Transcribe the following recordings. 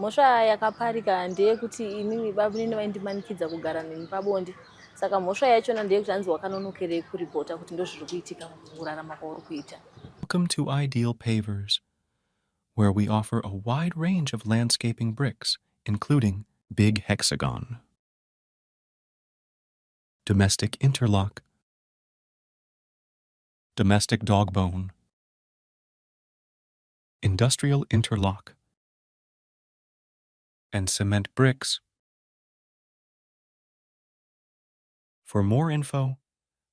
Mhosva yakaparika ndeyekuti inini baba nini vaindimanikidza kugara neni pabonde. Saka mhosva yachona ndeyekuti hanzi wakanonokerei kuripota kuti ndozviri kuitika mukurarama kwauri kuita. Welcome to Ideal Pavers, where we offer a wide range of landscaping bricks, including Big Hexagon, Domestic Interlock, Domestic Dogbone, Industrial Interlock, and Cement Bricks. For more info,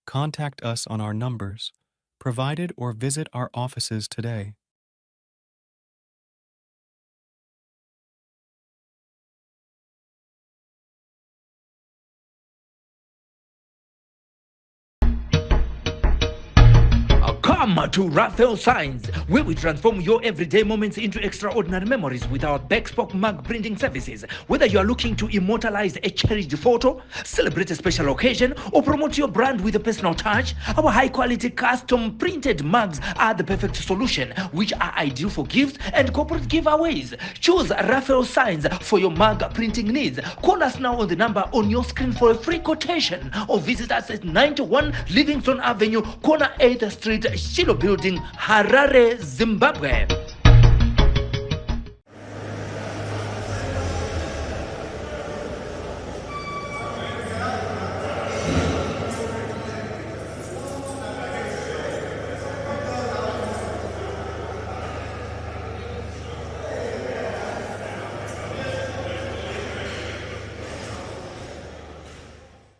contact us on our numbers provided or visit our offices today. Come to Raphael Signs, where we transform your everyday moments into extraordinary memories with our bespoke mug printing services. Whether you are looking to immortalize a cherished photo, celebrate a special occasion, or promote your brand with a personal touch, our high-quality custom printed mugs are the perfect solution, which are ideal for gifts and corporate giveaways. Choose Raphael Signs for your mug printing needs. Call us now on the number on your screen for a free quotation, or visit us at 91 Livingstone Avenue, corner 8th Street, Shilo Building, Harare, Zimbabwe.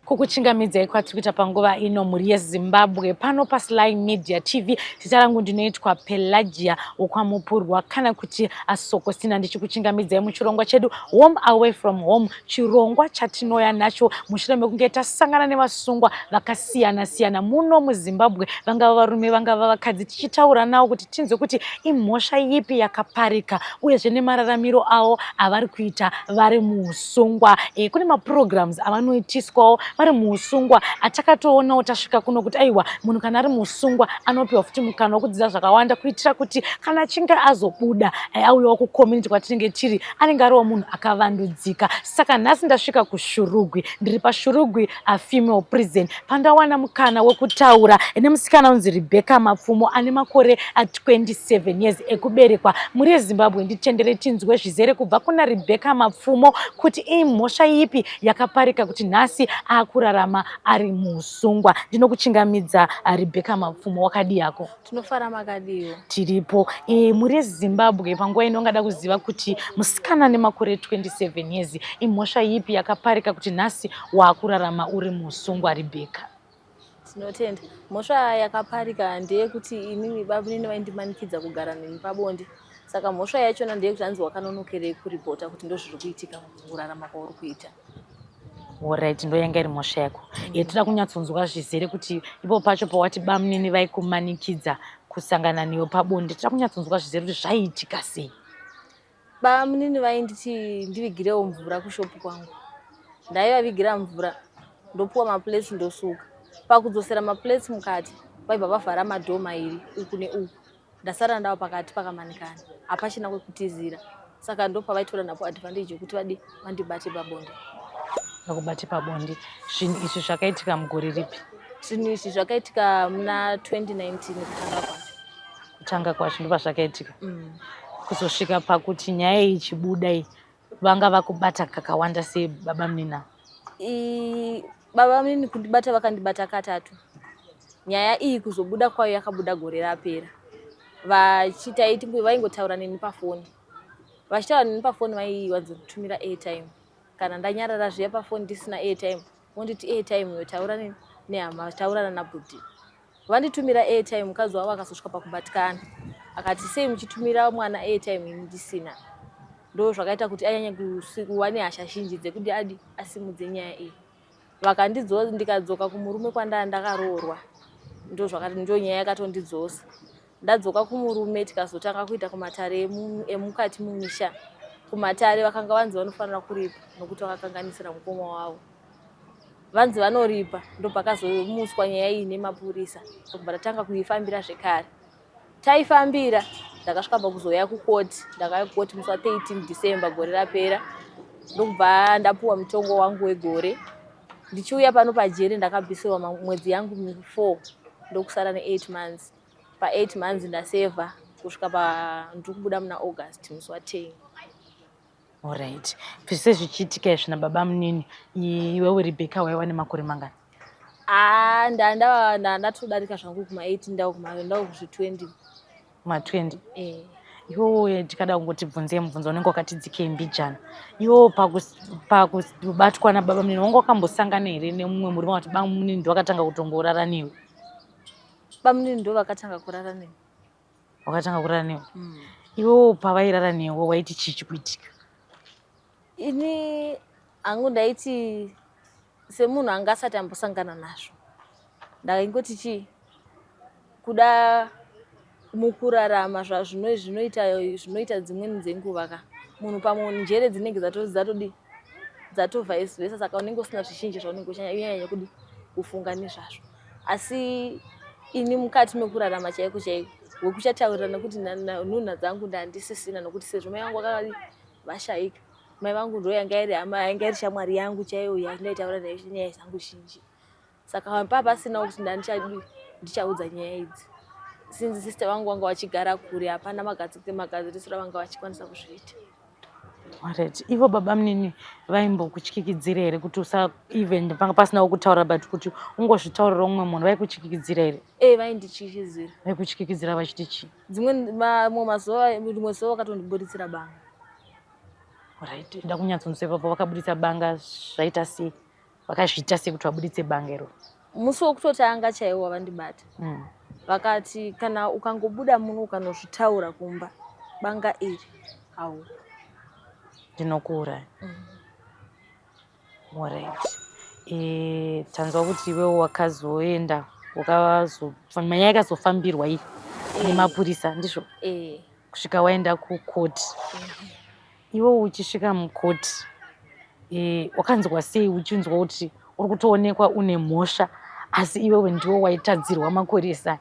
Kukuchingamidzai kwatikuita panguva ino muri yeZimbabwe pano paSly Media TV. Zita rangu ndinoitwa Pelagia Okwamupurwa kana kuti Asokosina. Ndichikuchingamidzai muchirongwa chedu Home Away from Home, chirongwa chatinoya nacho mushure mekunge tasangana nevasungwa vakasiyana siyana muno muZimbabwe, vangava varume vangava vakadzi, tichitaura navo kuti tinzwe kuti imhosva ipi yakaparika uyezve nemararamiro avo avari kuita vari muusungwa. Kune maprograms avanoitiswawo vari muusungwa atakatoonawo tasvika kuno kuti aiwa munhu kana ari muusungwa anopiwa futi mukana wekudzidza zvakawanda kuitira kuti kana achinge azobuda auyawo kucommunity kwatinenge tiri anenge ariwo munhu akavandudzika. Saka nhasi ndasvika kuShurugwi, ndiri paShurugwi female prison pandawana mukana wekutaura nemusikana unzi Rebecca Mapfumo ane makore 27 years ekuberekwa muri yeZimbabwe. Nditendere tinzwe zvizere kubva kuna Rebecca Mapfumo kuti imhosva ipi yakaparika kuti nhasi akurarama ari muusungwa. Ndinokuchingamidza Rebecca Mapfumo, wakadi yako? Tinofara makadiyo. Tiripo muri yeZimbabwe panguva ino ngada kuziva kuti musikana nemakore 27 years imhosva ipi yakaparika kuti nhasi waakurarama uri muusungwa Rebecca? Tinotenda. Mhosva yakaparika ndeyekuti inini baba nini vaindimanikidza kugara neni pabonde. Saka mhosva yachona ndeyekuti hanzi wakanonokerei kuripota kuti ndozviri kuitika mukurarama kwauri kuita. Alright, ndoyanga iri mhosva yako. Toda kunyatsonzwa zvizere kuti ipo pacho pawati bamunini vaikumanikidza kusangana newe pabonde, toda kunyatsonzwa zvizere kuti zvaiitika sei? Bamunini vainditi ndivigirewo mvura kushopu kwangu. Ndaivavigira mvura, ndopuwa maplates ndosuka. Pakudzosera maplates mukati, vaibva vavhara madhoo mairi uku neuku. Ndasara ndava pakati pakamanikana, hapachina kwekutizira. Saka ndopavaitora napo advantage yokuti vadi vandibate pabonde. Vakubate pabonde. Zvinhu izvi zvakaitika mugore ripi? Zvinhu izvi zvakaitika muna 2019 kutanga kwacho ndobva zvakaitika. Kuzosvika pakuti nyaya ichibuda iyi vanga vakubata kakawanda sei baba munina? Baba munini kundibata vakandibata katatu. Nyaya iyi kuzobuda kwayo yakabuda gore rapera. Vachitaiti vaingotaura neni pafoni. Vachitaura neni pafoni vaiwanza kutumira airtime. Kana ndanyarara zviya pafoni ndisina airtime, vonditi airtime yotaura neni nehama taurana nabhudhi. Vanditumira airtime, mukadzi wavo akazosvika pakubatikana. Akati sei muchitumira mwana airtime ndisina. Ndo zvakaita kuti anyanye kuva nehasha zhinji dzekuti adi asimudze nyaya iyi. Vakandidzosa ndikadzoka kumurume kwandanga ndakaroorwa. Ndo zvakati ndo nyaya yakatondidzosa. Ndadzoka kumurume tikazotanga kuita kumatare emukati mumisha. Kumatare vakanga vanzi vanofanira kuripa nokuti vakakanganisira mukoma wavo. Vanzi vanoripa, ndo pakazomuswa nyaya iyi nemapurisa. Ndobva tatanga kuifambira zvekare. Taifambira ndakasvika pakuzoya kukoti, ndakauya kukoti musi wa13 December gore rapera, ndokubva ndapuwa mutongo wangu wegore. Ndichiuya pano pajere ndakabvisirwa mwedzi yangu 4 ndokusara ne8 months. Pa8 months ndasevha kusvika ndiri kubuda muna August musi wa10. Alright. Zvese zvichiitika izvi nababa munini, iwewe Rebecca waiva nemakore mangani? Ndatodarika zvangu kuma18 ndau kuzvi20. Kuma20? Iwo tikada kungoti bvunze mubvunzo unenge wakatidzikei mbijana. Iwo pakubatwa nababa munini wanga wakambosangana here nemumwe murume wati baba munini ndo wakatanga kutongorara newe? Baba munini ndo vakatanga kurara newe. Wakatanga kurara newe? Iwo pavairara newe waiti chii chikuitika? Ini hangu ndaiti semunhu anga asati ambosangana nazvo, ndaingoti chii, kuda mukurarama zvinoita dzimweni dzenguva munhu pamwe njere dzinenge dzatovhaisi vhesa, saka unenge usina zvizhinji zvaunenge uchanyanya kufunga nezvazvo. Asi ini mukati mekurarama chaiko chaiko wekuchataurira nekuti nhunha dzangu ndandisisina, nokuti sezvo mai vangu vakavashayika, mai vangu ndo yanga iri shamwari yangu chaiyo yandaitaura nayo nyaya dzangu zhinji. Saka pasina kuti ndichaudza nyaya idzi. Since sister vangu vanga vachigara kure, hapana magadzirisiro vanga vachikwanisa kuzviita. Alright. Ivo baba munini vaimbokutyikitidzira here kuti even panga pasinawo kutaura but kuti ungozvitaurira umwe munhu, vaikutyikitidzira here? Vaindityikitidzira. Vaikutyikitidzira vachiti chii? Rimwe zuva vakatondibuditsira banga. Alright. Nda kunyatsonzwa ipapo vakabuditsa banga zvaita sei? Vakazviita sei kuti vabuditse banga iro? Musi wokutotanga chaiwo wavandibata. Vakati kana ukangobuda muno ukanozvitaura kumba, banga iri au ndinokuuraya. Alright. Tanzwa kuti iwewo wakazoenda nyaya yakazofambirwa iyi nemapurisa ndizvo? Kusvika waenda kukoti. Iwewo uchisvika mukoti, wakanzwa sei uchinzwa kuti uri kutoonekwa une mhosva asi iwewe ndiwo waitadzirwa makoresa?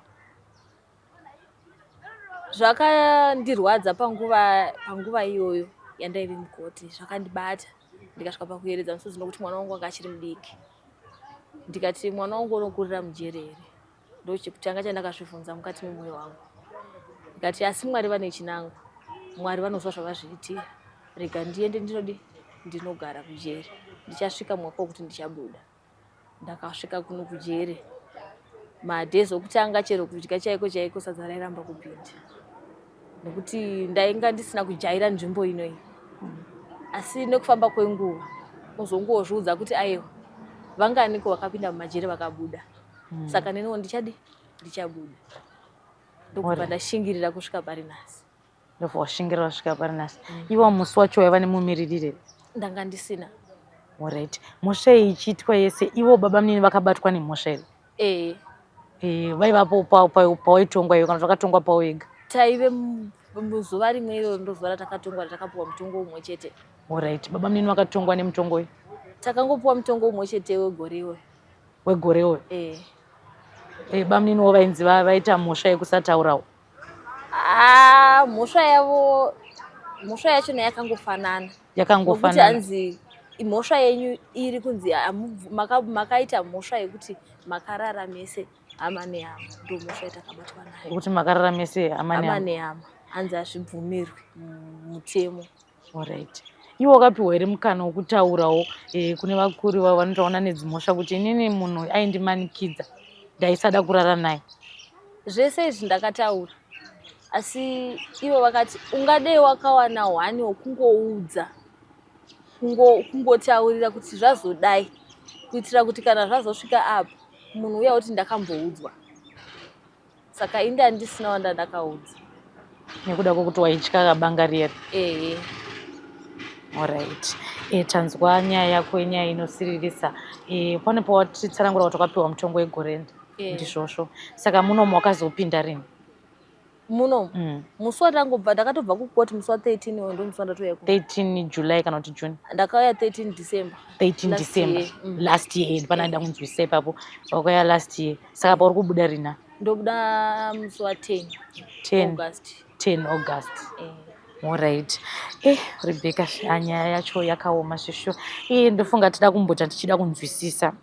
Zvakandirwadza panguva iyoyo yandairi mukoti, zvakandibata. Ndikasvika pakuyeredza musodzi nokuti mwana wangu anga achiri mudiki. Ndikati mwana wangu unokurira mujere here? Ndochekutanga chandakazvibvunza mukati memwoyo wangu. Ndikati asi Mwari vane chinango, Mwari vanozwa zvavazviitira, rega ndiende ndinogara kujere, ndichasvika mwaka wokuti ndichabuda. Ndakasvika kuno kujere madhezi okutanga chero kudya chaiko sadza rairamba kupinda, nekuti ndainga ndisina kujaira nzvimbo inoyi. Asi nekufamba kwenguva uzongozviudza kuti aiwa vanganiko vakapinda mumajere vakabuda. Saka neniwo ndichabuda. Ndokubva ndashingirira kusvika pari nhasi. Ndobva washingirira kusvika pari nhasi. Iwo musi wacho waiva nemumiririre? Ndanga ndisina. Alright. Mhosva iyi ichiitwa yese, ivo baba munini vakabatwa nemhosva here? Vaivapo pawaitongwa iyo kana zvakatongwa pawo wega? Taive muzuva rimwe iro ndozuva ratakatongwa ratakapuwa mutongo umwe chete. Alright. Baba munini vakatongwa nemutongo uyu? Takangopuwa mutongo umwe chete wegore iwoyo. Wegore iwoyo? Baba muniniwo vainzi vaita mhosva yekusataurawo? Mhosva yacho yakangofanana. Yakangofanana. Nokuti hanzi mhosva yenyu iri kunzi makaita mhosva yekuti makarara mese hama nehama, ndo mhosva yatakabatwa nayo. Kuti makarara mese hama nehama, hanzi hazvibvumirwi mutemo. Alright. Iwo wakapiwa here mukana wokutaurawo kune vakuru vanotaura nedzimhosva kuti inini munhu aindimanikidza ndaisada kurara naye? Zvese izvi ndakataura, asi ivo vakati ungadei wakawana hwani wokungoudza, kungotaurira kuti zvazodai, kuitira kuti kana zvazosvika apa munhu uya kuti ndakamboudzwa. Saka ini handisina wanda ndakaudza. Nekuda kwokuti waitya banga riya? Alright. Tanzwa nyaya yako inyaya inosiririsa. Pane pawatitsanangura kuti wakapiwa mutongo wegore ndizvozvo. Saka muno makazopinda rini? Muno musi watangobva ndakatobva kukoti musi wa13 ndo musi wandatouya 13 July kana kuti June? Ndakauya 13 December. 13 December last year. Pana ndakunzwisa ipapo wakauya last year. Saka pauri kubuda rina? Ndobuda musi wa10 August. 10 August. Alright. Rebecca, nyaya yacho yakaoma svisho. Ndofunga tida kumbota tichida kunzwisisa.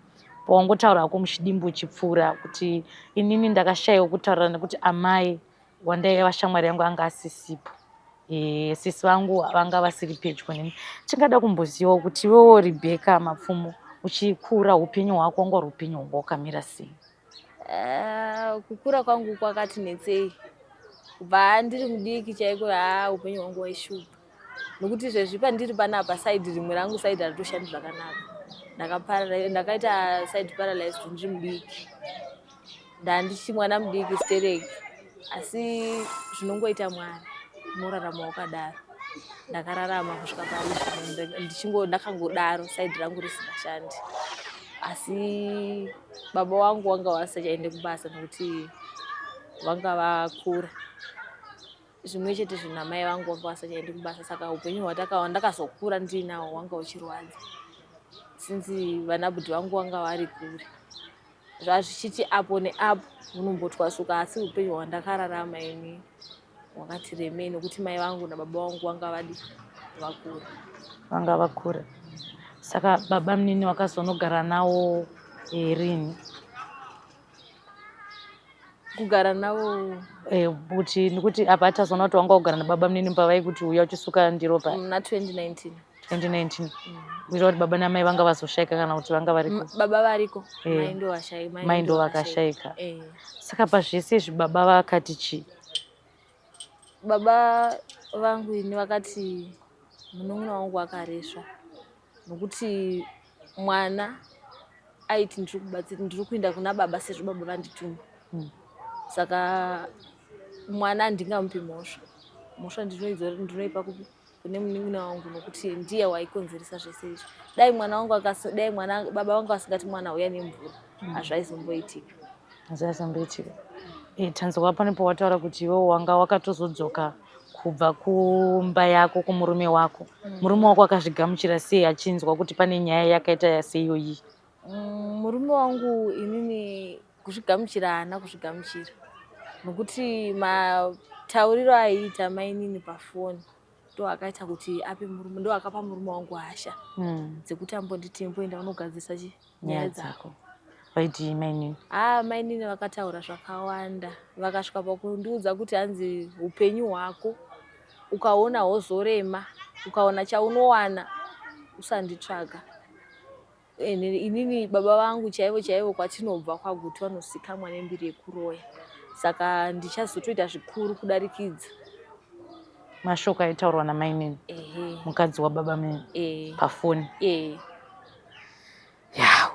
Pawangotaura ko muchidimbu chipfuura kuti inini ndakashayiwa kutaura nekuti amai wandaiva shamwari yangu anga asisipo. Sisi vangu vanga vasiri pedyo neni. Tingada kumbozivawo kuti iwewo Rebecca Mapfumo uchikura upenyu hwako wanga uri upenyu hwanga wakamira sei? Kukura kwangu kwakati netsei. Kubva ndiri mudiki chaiko upenyu hwangu waishupa. Nokuti zvezvi pandiri panapa side rimwe rangu side ratoshandi zvakanaka. Ndakaita side paralyzed ndiri mudiki. Ndandichi mwana mudiki stereki. Asi zvinongoita Mwari. Unorarama wakadaro. Ndakararama kusvika pari ndakangodaro side rangu risingashandi. Asi baba wangu wanga wasachaende kubasa nokuti vanga vakura. Zvimwe chete zvinamai vangu wanga wasachaende kubasa, saka upenyu hwandakazokura ndinawo wanga uchirwadza. Sinzi vanabudhi vangu wanga vari kure. Zvazvichiti apo neapo unombotwasuka, asi upenyu hwandakararama ini wakati remei nokuti mai vangu nababa vangu wanga vakura. Vanga vakura. Saka baba munini wakazonogara nawo rini? Kugara nawo kuti nikuti apa atazoona kuti wanga kugara nababa munini pavai kuti uya uchisuka ndiro pa na 2019. Kuita kuti baba namai vanga vazoshayika kana kuti vanga variko? Baba variko, mai ndo vakashayika. Saka pazvese izvi baba vakati chii? Baba vangu ini vakati munun'una wangu akaresva nokuti mwana aiti ndiri kuenda kuna baba sezvo baba vandituma. Saka mwana ndingamupi mhosva ndinoipa kune munun'una wangu nokuti ndiye waikonzeresa zvese izvi. Dai baba vangu asingati mwana uya nemvura hazvaizomboitika. Tanzwa panepo wataura kuti iwewo wanga wakatozodzoka kubva kumba yako kumurume wako. Murume wako akazvigamuchira sei achinzwa kuti pane nyaya yakaita seiyoyi? Murume wangu inini kuzvigamuchira haana kuzvigamuchira nokuti matauriro aiita mainini pafoni ndo akaita kuti ndo akapa murume wangu hasha dzekuti ambonditi mboenda unogadzisa nyaya dzako. Vaiti mainini? Mainini vakataura zvakawanda, vakasvika pakundiudza kuti hanzi upenyu hwako ukaona hozorema, ukaona chaunowana usanditsvaga. Inini baba vangu chaivo kwatinobva kwaguti vanosikamwa nembiri yekuroya. Saka ndichazotoita zvikuru kudarikidza. Mashoko aitaurwa namainini? Mukadzi wababa munini? Pafoni?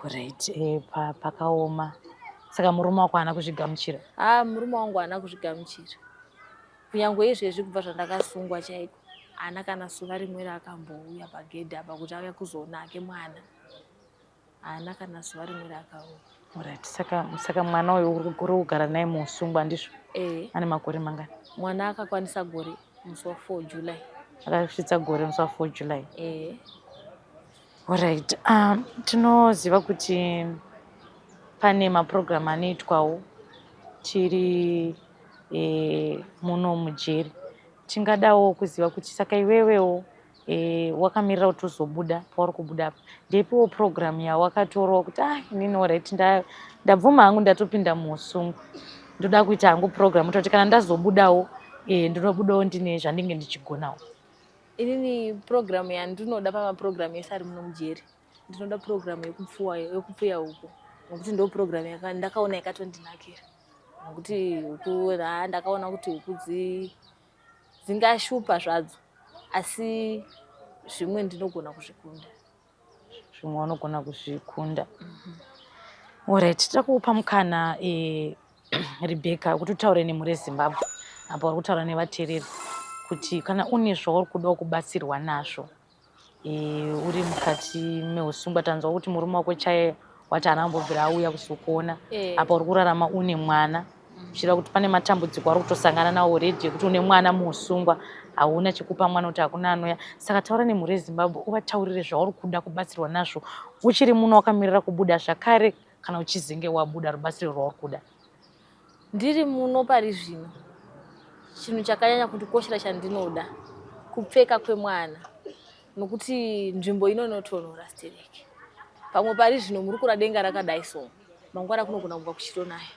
Alright. Pakaoma. Saka murume wako haana kuzvigamuchira? Murume wangu haana kuzvigamuchira. Kunyangwe izvezvi kubva zvandakasungwa chaiko, haana kana zuva rimwe rakambouya pagedhi apa kuti auya kuzoona ake mwana. Haana kana zuva rimwe rakauya. Alright. Saka mwana uyu uri kugara naye muusungwa ndizvo? Ane makore mangani? Mwana akakwanisa gore musi wa4 July. Akasvitsa gore musi wa4 July. Alright. Tinoziva kuti pane mapurogiramu anoitwawo tiri muno mujeri. Tingadawo kuziva kuti saka iwewewo wakamirira kuti uzobuda pauri kubuda apa. Ndeipiwo purogiramu yawakatorawo kuti inini alright ndabvuma hangu ndatopinda muusungwa. Ndoda kuita hangu purogiramu kuti kana ndazobudawo ndinobudawo ndine zvandinge ndichigonawo. Inini purogiramu yandinoda pamapurogiramu ese ari muno mujeri, ndinoda purogiramu yekupfuya huku. Nokuti ndo purogiramu ndakaona yakatondinakira. Nokuti huku ndakaona kuti huku dzingashupa zvadzo, asi zvimwe ndinogona kuzvikunda. Zvimwe unogona kuzvikunda. Alright, takupa mukana Rebecca kuti utaure nemhuri yeZimbabwe apa uri kutaura nevateereri kuti kana une zvauri kuda kubatsirwa nazvo uri mukati meusungwa. Tanzwa kuti murume wako chaiye wati haana kumbobvira auya kuzokuona. Apa uri kurarama une mwana. Uchida kuti pane matambudziko ari kutosangana nawo already kuti une mwana muusungwa, hauna chekupa mwana kuti hakuna anoya. Saka taura nemhuri yeZimbabwe uvataurire zvauri kuda kubatsirwa nazvo uchiri muno wakamirira kubuda zvakare kana uchizenge wabuda rubatsiro rwauri kuda. Ndiri muno pari zvino chinhu chakanyanya kundikoshera chandinoda kupfeka kwemwana nokuti nzvimbo inonotonhora stereki. Pamwe pari zvino muri kura denga rakadai so mangwana kunogona kunga kuchitonaya.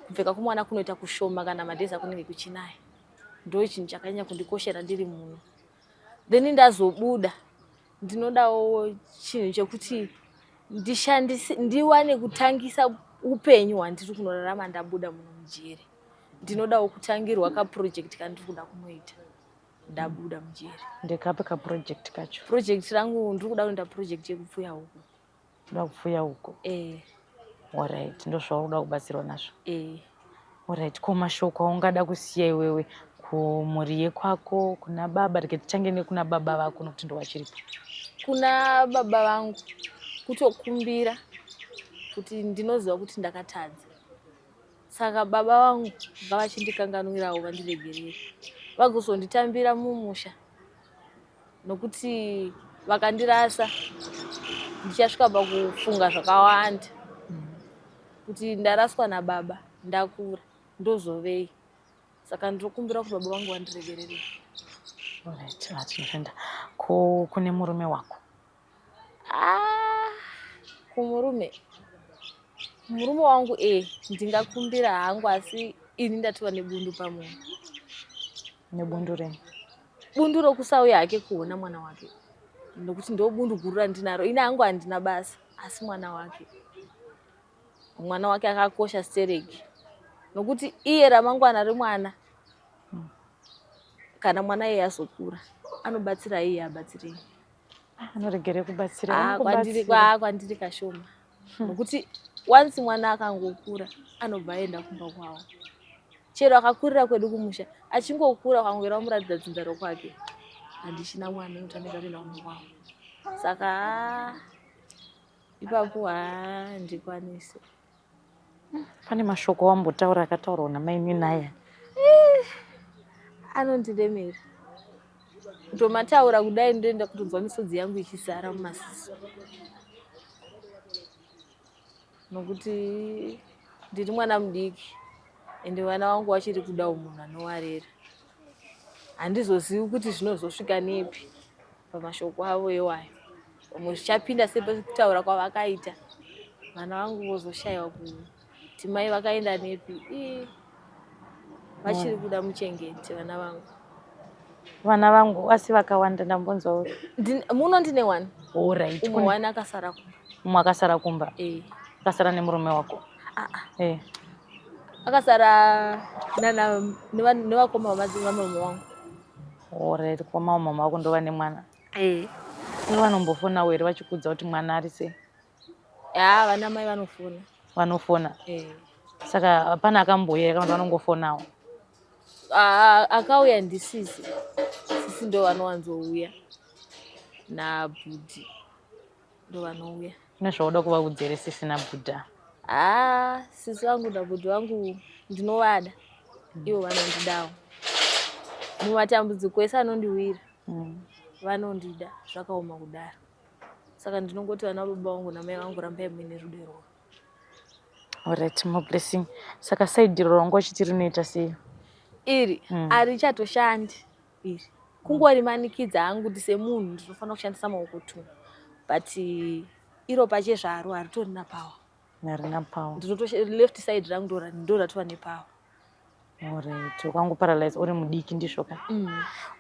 Kupfeka kwemwana kunoita kushoma kana madheza kunenge kuchinaya. Ndo chinhu chakanyanya kundikoshera ndiri muno. Then ndazobuda ndinodawo chinhu chekuti ndiwane kutangisa upenyu hwandiri kunorarama ndabuda muno mujeri. Ndinodawo kutangirwa kaproject kandiri kuda kunoita ndabuda mujeri. Ndekapi kaproject kacho? Project rangu ndiri kuda kuenda project yekupfuya huku. Kuda kupfuya huko? Alright, ndo zvauri kubatsirwa nazvo? Alright, ko mashoko aungada kusiya iwewe kumhuri yekwako, kuna baba, rege tichange nekuna baba vako nokuti ndo vachiripo. Kuna baba vangu kutokumbira kuti ndinoziva kuti ndakatadza. Saka baba vangu ngavachindikanganwirawo vandiregerere. Vagozonditambira mumusha nokuti vakandirasa ndichasvika pakufunga zvakawanda kuti ndaraswa nababa ndakura ndozovei. Saka ndinokumbira kuti baba vangu vandiregerere. Alright, tinotenda. Ko kune murume wako? Kumurume wangu ndingakumbira hangu asi ini ndatova nebundu pamunhu. Nebundu rei? Bundu rokusauya hake kuona mwana wake. Nokuti ndo bundu guru randinaro. Ina hangu handina basa asi mwana wake. Mwana wake akakosha stereki. Nokuti iye ramangwana remwana kana mwana iye azokura anobatsira iye abatsirei. Anoregere kubatsira? Kwandiri kashoma. Nokuti once mwana akangokura anobva aenda kumba kwawo. Chero akakurira kwedu kumusha achingokura kwangwera wamuratidza dzinza rokwake handichina mwana unotamika kuenda kumba kwawo. Saka ipapo handikwanisi. Pane mashoko wambotaura akataurwa namai naye? Anondiremera. Kutomataura kudai ndoenda kutonzwa misodzi yangu ichizara mumaziso. Nokuti ndiri mwana mudiki ende mwana wangu wachiri kudawo munhu anowarera. Handizozivi kuti zvinozosvika nepi pamashoko avo iwayo. Pamwe zvichapinda sepekutaura kwavakaita. Mwana wangu wozoshayiwa kuti mai vakaenda nepi. Vachiri kuda muchengeti vana vangu. Vana vangu asi vakawanda ndambonzwa. Muno ndine one. Alright. Umwe one akasara kumba. Umwe akasara kumba? Akasara nemurume wako? Akasara nevakoma vamarume wangu. Alright, koma mama wako ndova nemwana? Vanombofona here vachikudza kuti mwana ari sei? Vana mai vanofona. Vanofona? Saka hapana akambouya kana vanongofonawo? Akauya ndisisi. Sisi ndo vanowanzouya nabhudhi ndo vanouya. Nezvauda kuvaudza here sisi nabhudha? Sisi vangu nabhudhi vangu ndinovada. Ivo vanondidawo. Mumatambudziko ese anondiwira vanondida zvakaoma kudaro. Saka ndinongoti vana baba vangu namai vangu rambai muine rudo irworwo. Alright, more blessing. Saka side rongo achiti rinoita sei? Iri arichatoshandi iri. Kungorimanikidza hangu kuti semunhu ndinofanira kushandisa maoko tu. But iro pache zvaro haritorina power. Harina power. Left side rangu ndo ratova nepower. Alright, ukangu paralyze uri mudiki ndizvo ka?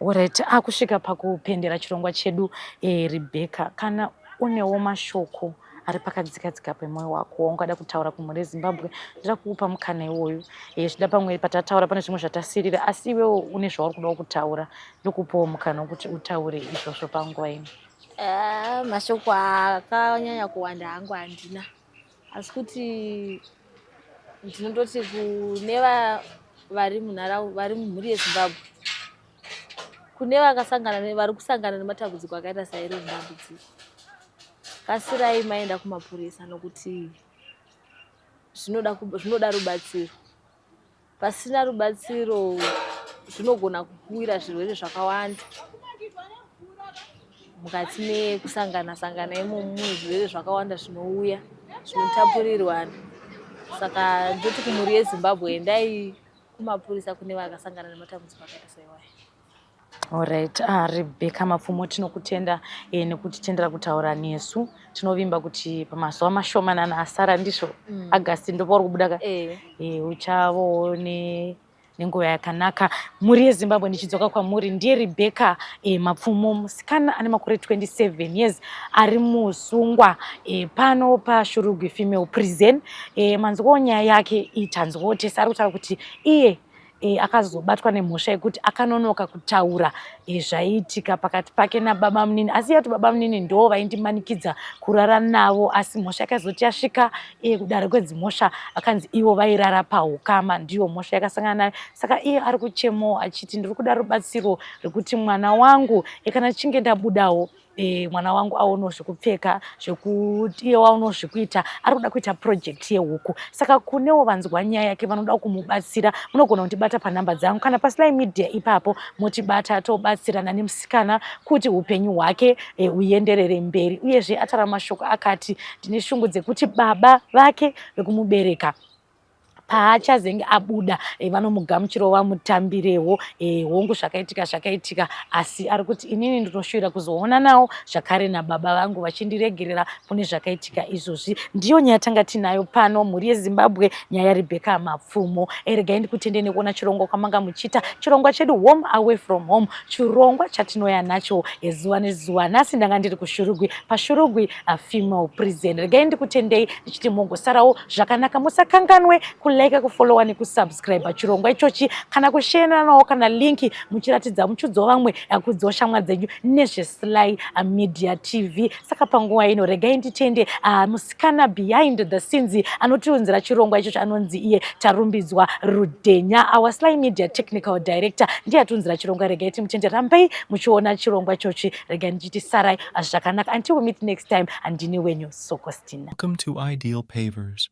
Alright, akusvika pakupendera chirongwa chedu Rebecca. Kana unewo mashoko ari pakadzikadzika pemwoyo wako waungada kutaura kumhuri yeZimbabwe, ndira kukupa mukana iwoyu. Zvida pamwe patataura pane zvimwe zvatasirira asi iwewo une zvauri kudawo kutaura, ndokupawo mukana wekuti utaure izvozvo panguva ino. Mashoko akanyanya kuwanda hangu handina. Asi kuti ndinondoti kune vari mumhuri yeZimbabwe, kune vari kusangana nematambudziko akaita sairi dambudziko, kasirai maenda kumapurisa nokuti zvinoda rubatsiro. Pasina rubatsiro zvinogona kukuwira zvirwere zvakawanda. Mukati mekusangana imomo zvirwere zvakawanda zvinouya zvinotapurirwana. Saka ndoti kumhuri yeZimbabwe endai kumapurisa kune vakasangana nematambudziko akaita seiwayo. Alright, Rebecca Mapfumo tinokutenda nekutitendera kutaura nesu. Tinovimba kuti pamazuva mashomanana asara ndizvo August ndopauri kubuda uchavowo nenguva yakanaka. Mhuri yeZimbabwe ndichidzoka kwamuri ndiye Rebecca Mapfumo, musikana ane makore 27 years, ari musungwa pano paShurugwi Female Prison. Manzwawo nyaya yake itanzwawo tese, ari kutaura kuti iye akazobatwa nemhosva yekuti akanonoka kutaura zvaiitika pakati pake nababa munini. Asi yati baba munini ndo vaindimanikidza kurara navo, asi mhosva yakazoti yasvika kudare kwedzimhosva akanzi ivo vairara paukama, ndiyo mhosva yakasangana nayo. Saka iye ari kuchemawo achiti ndiri kuda rubatsiro rwekuti mwana wangu kana chinge ndabudawo mwana wangu aono zvekupfeka, zvekuti iye waono zvekuita, ari kuda kuita project yehuku. Saka kunewo vanzwa nyaya yake vanoda kumubatsira, munogona kundibata panhamba dzangu kana paSly Media ipapo, motibata tobatsirana nemusikana kuti upenyu hwake huenderere mberi. Uyezve atara mashoko akati ndine shungu dzekuti baba vake vekumubereka paachazenge abuda vanomugamuchirawo vamutambirewo hongu zvakaitika, asi ari kuti inini ndinoshuvira kuzoona nawo zvakare nababa vangu vachindiregerera kune zvakaitika izvozvi. Ndiyo nyaya tanga tinayo pano, mhuri yeZimbabwe, nyaya yaRebecca Mapfumo. Regai ndikutendei nekuona chirongwa kwamanga muchiita, chirongwa chedu Home Away From Home, chirongwa chatinoya nacho zuva nezuva. Nhasi ndanga ndiri kuShurugwi, paShurugwi Female Prison. Regai ndikutendei ndichiti mongosarawo zvakanaka, musakanganwe like, kufollowa nekusubscribe chirongwa ichochi, kana kushayananawo kana linki muchiratidza muchiudzawo vamwe kudzawo shamwari dzenyu nezveSly Media TV. Saka panguva ino regai nditende musikana behind the scenes anotiunzira chirongwa ichochi anonzi iye Tarumbidzwa Rudhenya, our Sly Media technical director ndiye atiunzira chirongwa. Regai timutende, rambai muchiona chirongwa ichochi. Regai ndichiti sarai zvakanaka, until we meet next time. Andini wenyu Sokostina. Welcome to Ideal Pavers,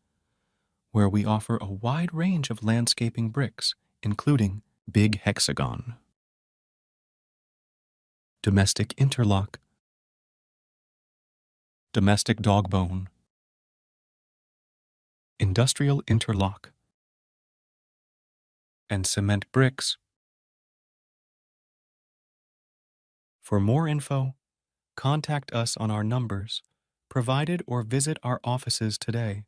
where we offer a wide range of landscaping bricks, including Big Hexagon, Domestic Interlock, Domestic Dogbone, Industrial Interlock, and Cement Bricks. For more info, contact us on our numbers provided or visit our offices today.